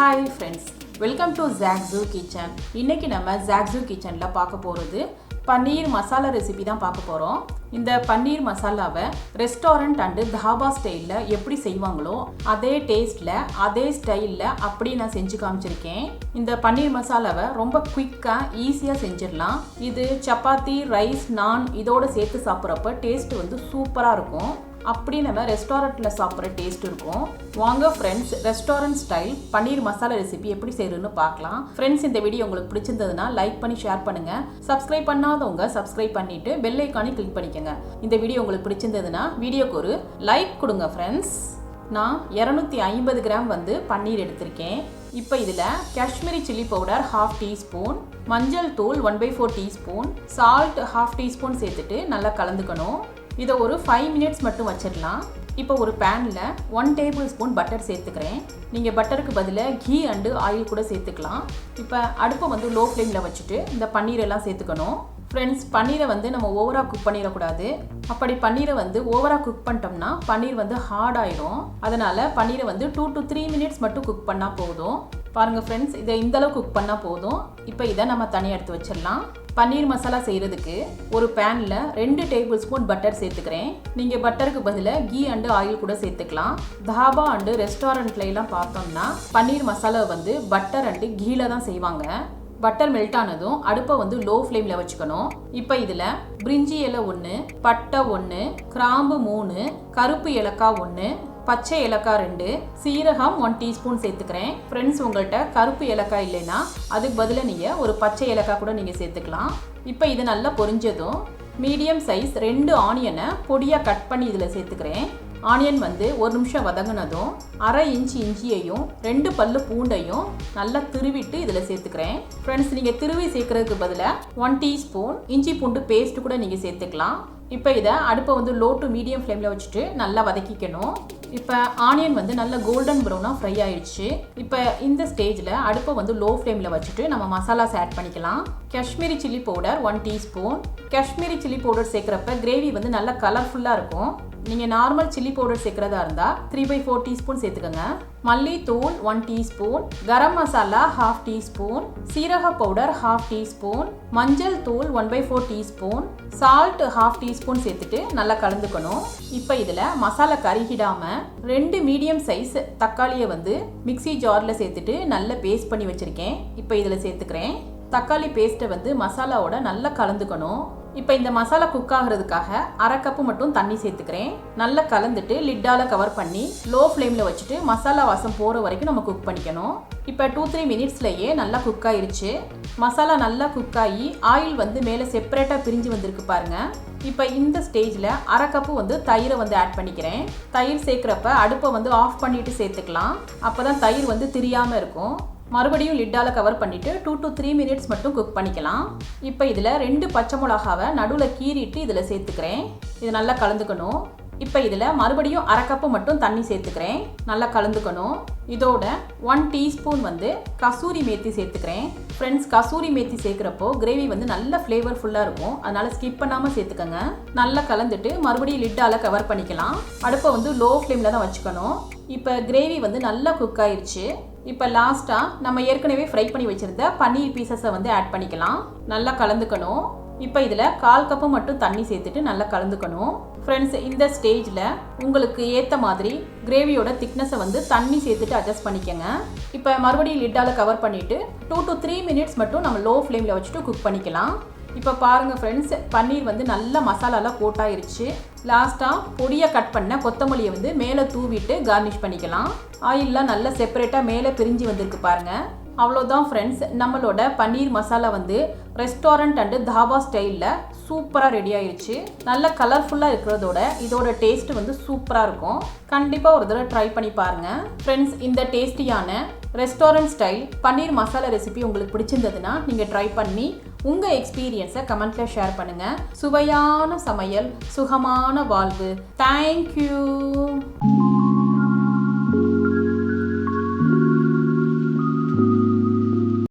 Hi friends, welcome to zaagzoogkitchen. இன்னைக்கு நம்ம zaagzoogkitchenல பார்க்க போறது பன்னீர் மசாலா ரெசிபி தான் பார்க்க போறோம். இந்த பன்னீர் மசாலாவை ரெஸ்டாரண்ட் அண்ட் தாபா ஸ்டைல்ல எப்படி செய்வாங்களோ அதே டேஸ்ட்ல அதே ஸ்டைல்ல அப்படி நான் செஞ்சு காமிச்சிருக்கேன். இந்த பன்னீர் மசாலாவை ரொம்ப குயிக்கா ஈஸியா செஞ்சிடலாம். இது சப்பாத்தி, ரைஸ், நான் இதோட சேர்த்து சாப்பிட்றப்ப டேஸ்ட் வந்து சூப்பரா இருக்கும். அப்படி நம்ம ரெஸ்டாரண்ட்டில் சாப்பிட்ற டேஸ்ட் இருக்கும். வாங்க friends, restaurant style paneer masala recipe எப்படி செய்யறதுன்னு பார்க்கலாம். ஃப்ரெண்ட்ஸ், இந்த வீடியோ உங்களுக்கு பிடிச்சிருந்ததுன்னா லைக் பண்ணி ஷேர் பண்ணுங்க. சப்ஸ்கிரைப் பண்ணாதவங்க சப்ஸ்கிரைப் பண்ணிட்டு பெல் ஐக்கானை கிளிக் பண்ணிக்கோங்க. இந்த வீடியோ உங்களுக்கு பிடிச்சிருந்ததுன்னா வீடியோக்கு ஒரு லைக் கொடுங்க ஃப்ரெண்ட்ஸ். நான் 250 கிராம் வந்து பன்னீர் எடுத்திருக்கேன். இப்போ இதில் காஷ்மீரி சில்லி பவுடர் 1/2 டீஸ்பூன், மஞ்சள் தூள் 1/4 டீஸ்பூன், சால்ட் 1/2 டீஸ்பூன் சேர்த்துட்டு நல்லா கலந்துக்கணும். இதை ஒரு 5 மினிட்ஸ் மட்டும் வச்சிடலாம். இப்போ ஒரு பேனில் 1 டேபிள் ஸ்பூன் பட்டர் சேர்த்துக்கிறேன். நீங்கள் பட்டருக்கு பதிலாக கீ அண்டு ஆயில் கூட சேர்த்துக்கலாம். இப்போ அடுப்பை வந்து லோ ஃப்ளேமில் வச்சுட்டு இந்த பன்னீரெல்லாம் சேர்த்துக்கணும். ஃப்ரெண்ட்ஸ், பன்னீரை வந்து நம்ம ஓவராக குக் பண்ணிடக்கூடாது. அப்படி பன்னீரை வந்து ஓவராக குக் பண்ணிட்டோம்னா பன்னீர் வந்து ஹார்ட் ஆயிரும். அதனால் பன்னீரை வந்து 2 to 3 மினிட்ஸ் மட்டும் குக் பண்ணால் போதும். பாருங்கள் ஃப்ரெண்ட்ஸ், இதை இந்தளவு குக் பண்ணால் போதும். இப்போ இதை நம்ம தனியாக எடுத்து வச்சிடலாம். பன்னீர் மசாலா செய்கிறதுக்கு ஒரு பேனில் 2 டேபிள் ஸ்பூன் பட்டர் சேர்த்துக்கிறேன். நீங்கள் பட்டருக்கு பதிலாக கீ அண்டு ஆயில் கூட சேர்த்துக்கலாம். தாபா அண்டு ரெஸ்டாரண்ட்லாம் பார்த்தோம்னா பன்னீர் மசாலா வந்து பட்டர் அண்டு கீல தான் செய்வாங்க. பட்டர் மெல்ட் ஆனதும் அடுப்பை வந்து லோ ஃப்ளேமில் வச்சுக்கணும். இப்போ இதில் பிரிஞ்சி இலை 1, பட்டை 1, கிராம்பு 3, கருப்பு ஏலக்காய் 1, பச்சை ஏலக்காய் 2, சீரகம் 1 டீஸ்பூன் சேர்த்துக்கிறேன். ஃப்ரெண்ட்ஸ், உங்கள்கிட்ட கருப்பு ஏலக்காய் இல்லைன்னா அதுக்கு பதிலாக நீங்கள் ஒரு பச்சை ஏலக்காய் கூட நீங்கள் சேர்த்துக்கலாம். இப்போ இது நல்லா பொரிஞ்சதும் மீடியம் சைஸ் 2 ஆனியனை பொடியாக கட் பண்ணி இதில் சேர்த்துக்கிறேன். ஆனியன் வந்து 1 நிமிஷம் வதங்கினதும் 1/2 இன்ச் இஞ்சியையும் 2 பல்லு பூண்டையும் நல்லா திருவிட்டு இதில் சேர்த்துக்கிறேன். ஃப்ரெண்ட்ஸ், நீங்கள் திருவி சேர்க்கறதுக்கு பதிலாக 1 டீஸ்பூன் இஞ்சி பூண்டு பேஸ்ட் கூட நீங்கள் சேர்த்துக்கலாம். இப்போ இதை அடுப்பை வந்து லோ டு மீடியம் ஃப்ளேமில் வச்சுட்டு நல்லா வதக்கிக்கணும். இப்போ ஆனியன் வந்து நல்லா கோல்டன் ப்ரௌனாக ஃப்ரை ஆயிடுச்சு. இப்போ இந்த ஸ்டேஜில் அடுப்பை வந்து லோ ஃப்ளேமில் வச்சுட்டு நம்ம மசாலாஸ் ஆட் பண்ணிக்கலாம். Kashmiri chilli powder 1 teaspoon. Kashmiri chilli powder சேர்க்குறப்ப கிரேவி வந்து நல்லா கலர்ஃபுல்லாக இருக்கும். நீங்கள் நார்மல் சில்லி பவுடர் சேர்க்குறதா இருந்தால் 3/4 டீஸ்பூன் சேர்த்துக்கோங்க. மல்லித்தூள் 1 டீஸ்பூன், கரம் மசாலா 1/2 டீஸ்பூன், சீரக பவுடர் 1/2 டீஸ்பூன், மஞ்சள் தூள் 1/4 டீஸ்பூன், சால்ட் 1/2 டீஸ்பூன் சேர்த்துட்டு நல்லா கலந்துக்கணும். இப்போ இதில் மசாலா கருகிடாமல் 2 மீடியம் சைஸ் தக்காளியை வந்து மிக்ஸி ஜாரில் சேர்த்துட்டு நல்லா பேஸ்ட் பண்ணி வச்சுருக்கேன். இப்போ இதில் சேர்த்துக்கிறேன். தக்காளி பேஸ்ட்டை வந்து மசாலாவோட நல்லா கலந்துக்கணும். இப்போ இந்த மசாலா குக் ஆகிறதுக்காக 1/2 கப்பு மட்டும் தண்ணி சேர்த்துக்கிறேன். நல்லா கலந்துட்டு லிட்டால கவர் பண்ணி லோ ஃப்ளேமில் வச்சுட்டு மசாலா வாசம் போகிற வரைக்கும் நம்ம குக் பண்ணிக்கணும். இப்போ 2-3 மினிட்ஸ்லேயே நல்லா குக் ஆயிருச்சு. மசாலா நல்லா குக் ஆகி ஆயில் வந்து மேலே செப்பரேட்டாக பிரிஞ்சு வந்திருக்கு பாருங்கள். இப்போ இந்த ஸ்டேஜில் 1/2 கப்பு வந்து தயிரை வந்து ஆட் பண்ணிக்கிறேன். தயிர் சேர்க்குறப்ப அடுப்பை வந்து ஆஃப் பண்ணிவிட்டு சேர்த்துக்கலாம். அப்போ தான் தயிர் வந்து திரியாமல் இருக்கும். மறுபடியும் லிட்டால கவர் பண்ணிவிட்டு 2 to 3 மினிட்ஸ் மட்டும் குக் பண்ணிக்கலாம். இப்போ இதில் 2 பச்சை மிளகாவை நடுவில் கீறிட்டு இதில் சேர்த்துக்கிறேன். இது நல்லா கலந்துக்கணும். இப்போ இதில் மறுபடியும் 1/2 கப்பு மட்டும் தண்ணி சேர்த்துக்கிறேன். நல்லா கலந்துக்கணும். இதோட 1 டீஸ்பூன் வந்து கசூரி மேத்தி சேர்த்துக்கிறேன். ஃப்ரெண்ட்ஸ், கசூரி மேத்தி சேர்க்குறப்போ கிரேவி வந்து நல்ல ஃப்ளேவர்ஃபுல்லாக இருக்கும். அதனால் ஸ்கிப் பண்ணாமல் சேர்த்துக்கோங்க. நல்லா கலந்துட்டு மறுபடியும் லிட்டால கவர் பண்ணிக்கலாம். அடுப்பை வந்து லோ ஃப்ளேமில் தான் வச்சுக்கணும். இப்போ கிரேவி வந்து நல்லா குக் ஆயிடுச்சு. இப்போ லாஸ்ட்டாக நம்ம ஏற்கனவே ஃப்ரை பண்ணி வச்சுருந்த பன்னீர் பீசஸை வந்து ஆட் பண்ணிக்கலாம். நல்லா கலந்துக்கணும். இப்போ இதில் 1/4 கப்பு மட்டும் தண்ணி சேர்த்துட்டு நல்லா கலந்துக்கணும். ஃப்ரெண்ட்ஸ், இந்த ஸ்டேஜில் உங்களுக்கு ஏற்ற மாதிரி கிரேவியோட திக்னஸை வந்து தண்ணி சேர்த்துட்டு அட்ஜஸ்ட் பண்ணிக்கோங்க. இப்போ மறுபடியும் லிட்டால கவர் பண்ணிவிட்டு 2 to 3 மினிட்ஸ் மட்டும் நம்ம லோ ஃப்ளேமில் வச்சுட்டு குக் பண்ணிக்கலாம். இப்போ பாருங்கள் ஃப்ரெண்ட்ஸ், பன்னீர் வந்து நல்ல மசாலாலாம் கோட்டாயிருச்சு. லாஸ்ட்டாக பொடியாக கட் பண்ண கொத்தமல்லியை வந்து மேலே தூவிட்டு கார்னிஷ் பண்ணிக்கலாம். ஆயிலெலாம் நல்லா செப்பரேட்டாக மேலே பிரிஞ்சு வந்திருக்கு பாருங்கள். அவ்வளோதான் ஃப்ரெண்ட்ஸ், நம்மளோட பன்னீர் மசாலா வந்து ரெஸ்டாரண்ட் அண்டு தாபா ஸ்டைலில் சூப்பராக ரெடி ஆயிடுச்சு. நல்ல கலர்ஃபுல்லாக இருக்கிறதோட இதோட டேஸ்ட் வந்து சூப்பராக இருக்கும். கண்டிப்பாக ஒரு தடவை ட்ரை பண்ணி பாருங்கள். ஃப்ரெண்ட்ஸ், இந்த டேஸ்டியான restaurant style paneer masala recipe உங்களுக்கு பிடிச்சிருந்ததுன்னா நீங்கள் ட்ரை பண்ணி உங்கள் எக்ஸ்பீரியன்ஸை கமெண்ட்டில் ஷேர் பண்ணுங்கள். சுவையான சமையல், சுகமான வாழ்வு. தேங்க்யூ.